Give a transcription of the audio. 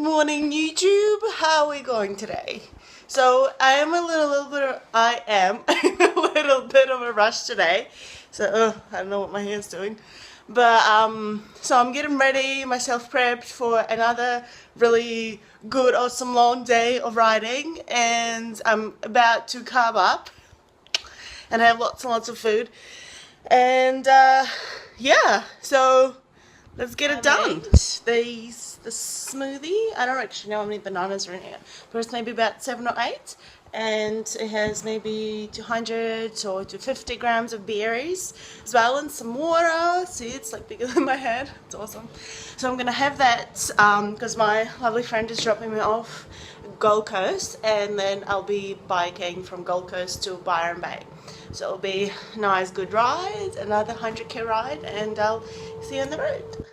morning, YouTube. How are we going today? So I am a little bit of a rush today. So I don't know what my hair's doing, but so I'm getting ready, myself prepped for another really good, awesome, long day of riding, and I'm about to carb up and have lots and lots of food, and yeah, so let's get it done. The smoothie, I don't actually know how many bananas are in here, but it's maybe about 7 or 8, and it has maybe 200 or 250 grams of berries as well, and some water. See, it's like bigger than my head. It's awesome. So I'm gonna have that because my lovely friend is dropping me off Gold Coast, and then I'll be biking from Gold Coast to Byron Bay. So it'll be a nice good ride, another 100k ride, and I'll see you on the road.